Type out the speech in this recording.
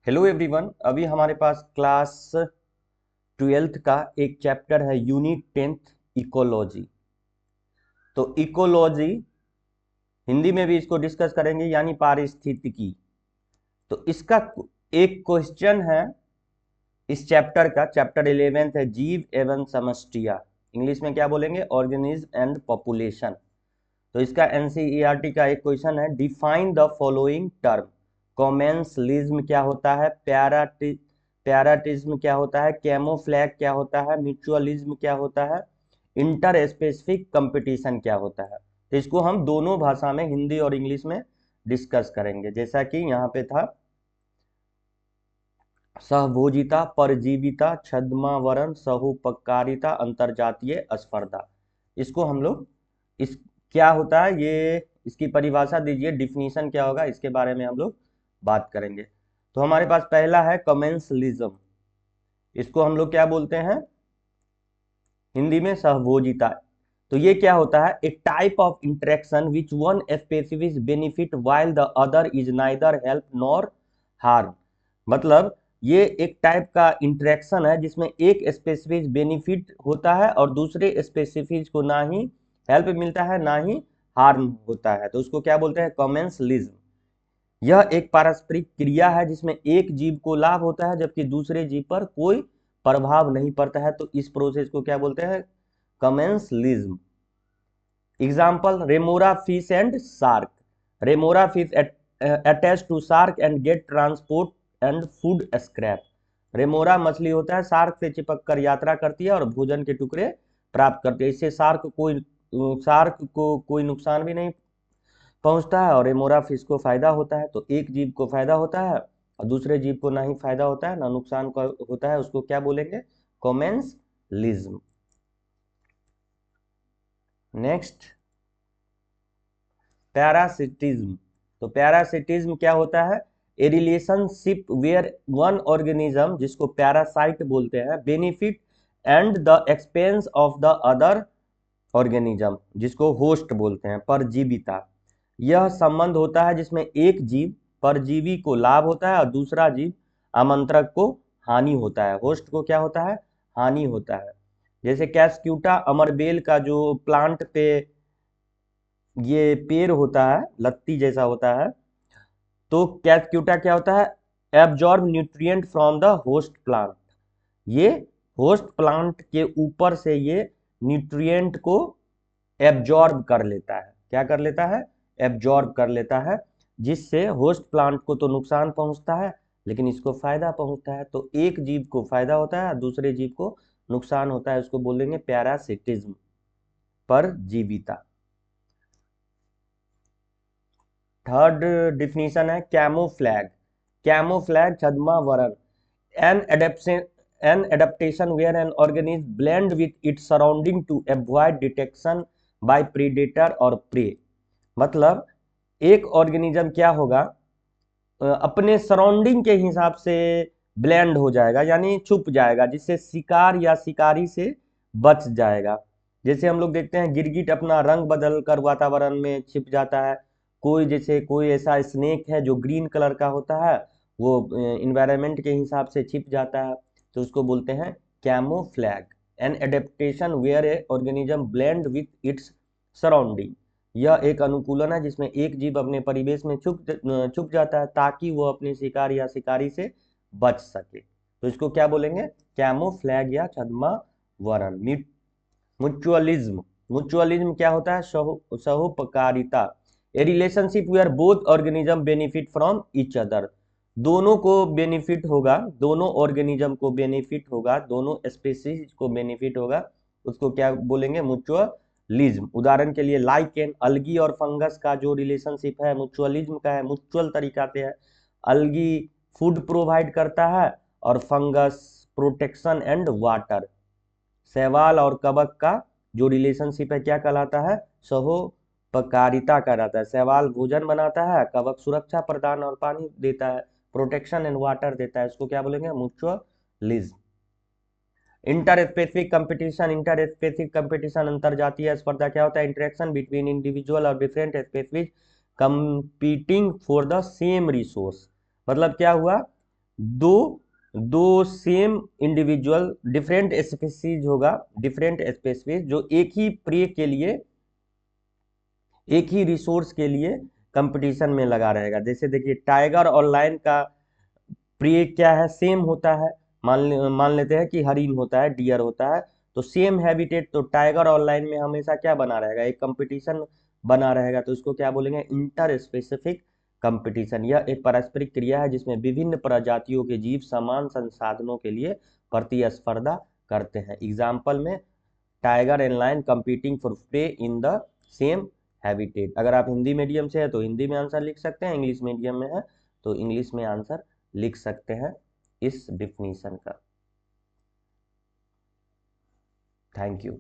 Hello everyone. अभी हमारे पास class 12th का एक चैप्टर है यूनिट 10th इकोलॉजी। तो इकोलॉजी हिंदी में भी इसको डिस्कस करेंगे यानी पारिस्थितिकी। तो इसका एक क्वेश्चन है इस चैप्टर का। चैप्टर 11th है जीव एवं समष्टिया। इंग्लिश में क्या बोलेंगे? Organism and population. तो इसका एनसीईआरटी का एक क्वेश्चन है, define the following term. Commensalism क्या होता है? पैराटिज्म क्या होता है? कैमोफ्लैग क्या होता है? म्यूचुअलिज्म क्या होता है? इंटर स्पेसिफिक कंपटीशन क्या होता है? तो इसको हम दोनों भाषा में, हिंदी और इंग्लिश में डिस्कस करेंगे। जैसा कि यहाँ पे था, सहभोजिता, परजीविता, छद्मावरण, सहुपकारिता, अंतरजातीय स्पर्धा। इसको हम लोग इस क्या होता है ये, इसकी परिभाषा दीजिए, डिफिनीशन क्या होगा, इसके बारे में हम लोग बात करेंगे। तो हमारे पास पहला है कमेंसलिज्म। इसको हम लोग क्या बोलते हैं हिंदी में? सहभोजिता। तो ये क्या होता है? A type of interaction which one specific benefit while the other is neither help nor harm. मतलब ये एक टाइप का इंटरेक्शन है जिसमें एक स्पेसिफिक बेनिफिट होता है और दूसरे स्पेसिफिक को ना ही हेल्प मिलता है ना ही हार्म होता है। तो उसको क्या बोलते हैं? कमेंसलिज्म। यह एक पारस्परिक क्रिया है जिसमें एक जीव को लाभ होता है जबकि दूसरे जीव पर कोई प्रभाव नहीं पड़ता है। तो इस प्रोसेस को क्या बोलते हैं? Commensalism. Example, remora fish and shark. Remora fish attach to shark and get transport and food scrap. Remora मछली होता है, शार्क से चिपक कर यात्रा करती है और भोजन के टुकड़े प्राप्त करती है। इससे शार्क को कोई नुकसान भी नहीं पहुंचता है और रेमोरा फिश को फायदा होता है। तो एक जीव को फायदा होता है और दूसरे जीव को ना ही फायदा होता है ना नुकसान होता है। उसको क्या बोलेंगे? कमेंसलिज्म। Next, parasitism. तो पैरासिटिज्म क्या होता है? A relationship where one organism, जिसको पैरासाइट बोलते हैं, benefit and the expense of the other organism, जिसको होस्ट बोलते हैं, परजीविता। यह संबंध होता है जिसमें एक जीव परजीवी को लाभ होता है और दूसरा जीव आमंत्रक को हानि होता है। होस्ट को क्या होता है? हानि होता है। जैसे कैस्क्यूटा अमरबेल का जो प्लांट पे ये पेड़ होता है, लत्ती जैसा होता है, तो कैस्क्यूटा क्या होता है? Absorb nutrient from the host plant. ये होस्ट प्लांट के ऊपर से ये न्यूट्रिएंट को एब्जॉर्ब कर लेता है। क्या कर लेता है? एब्जॉर्ब कर लेता है, जिससे होस्ट प्लांट को तो नुकसान पहुंचता है लेकिन इसको फायदा पहुंचता है। तो एक जीव को फायदा होता है दूसरे जीव को नुकसान होता है। उसको बोलेंगे पैरासिटिज्म, परजीविता। थर्ड डिफिनीशन है कैमोफ्लैग। कैमोफ्लैग, छद्मावरण, an adaption an adaptation where an organism blend with its surrounding to avoid detection by predator और प्रे। मतलब एक ऑर्गेनिज्म क्या होगा, अपने सराउंडिंग के हिसाब से ब्लेंड हो जाएगा यानी छुप जाएगा, जिससे शिकार या शिकारी से बच जाएगा। जैसे हम लोग देखते हैं गिरगिट अपना रंग बदल कर वातावरण में छिप जाता है। कोई ऐसा स्नेक है जो ग्रीन कलर का होता है, वो इन्वायरमेंट के हिसाब से छिप जाता है। तो उसको बोलते हैं camouflage. An adaptation where a organism blend with its surrounding. यह एक अनुकूलन है जिसमें एक जीव अपने परिवेश में छुप जाता है ताकि वो अपने शिकार या शिकारी से बच सके। तो इसको क्या बोलेंगे? कैमोफ्लैग या छद्मावरण। म्यूचुअलिज्म। म्यूचुअलिज्म क्या होता है? सहोपकारिता। A relationship where both organism benefit from each other. दोनों को बेनिफिट होगा, दोनों ऑर्गेनिज्म को बेनिफिट होगा, दोनों स्पीसीज को बेनिफिट होगा। उसको क्या बोलेंगे? म्यूचुअलिज्म। उदाहरण के लिए लाइकेन, अलगी और फंगस का जो रिलेशनशिप है म्यूचुअलिज्म का है, म्यूचुअल तरीका से है। अलगी फूड प्रोवाइड करता है और फंगस प्रोटेक्शन एंड वाटर। शैवाल और कवक का जो रिलेशनशिप है क्या कहलाता है? सहोपकारिता कहलाता है। शैवाल भोजन बनाता है, कवक सुरक्षा प्रदान और पानी देता है, प्रोटेक्शन एंड वाटर देता है। इसको क्या बोलेंगे? Mutualism. Interspecific competition. Interspecific competition अंतरजातीय स्पर्धा क्या होता है? इंटरेक्शन बिटवीन इंडिविजुअल और different specific competing for the same resource. मतलब क्या हुआ, दो दो सेम इंडिविजुअल डिफरेंट स्पीसीज होगा, डिफरेंट स्पीसीज जो एक ही प्रे के लिए, एक ही रिसोर्स के लिए कंपटीशन में लगा रहेगा। जैसे देखिए टाइगर और लायन का प्रिय क्या है, सेम होता है। मान लेते हैं कि हरिन होता है, डियर होता है, तो सेम हैबिटेट, तो टाइगर और लायन में हमेशा क्या बना रहेगा, एक कंपटीशन बना रहेगा। तो इसको क्या बोलेंगे, इंटर स्पेसिफिक कंपटीशन। यह एक पारस्परिक क्रिया है जिसमें विभिन्न प्रजातियों के जीव समान संसाधनों के लिए प्रतिस्पर्धा करते हैं। एग्जाम्पल में tiger and lion competing for prey in the same habitat. अगर आप हिंदी मीडियम से है तो हिंदी में आंसर लिख सकते हैं, इंग्लिश मीडियम में है तो इंग्लिश में आंसर लिख सकते हैं इस डिफिनीशन का। Thank you.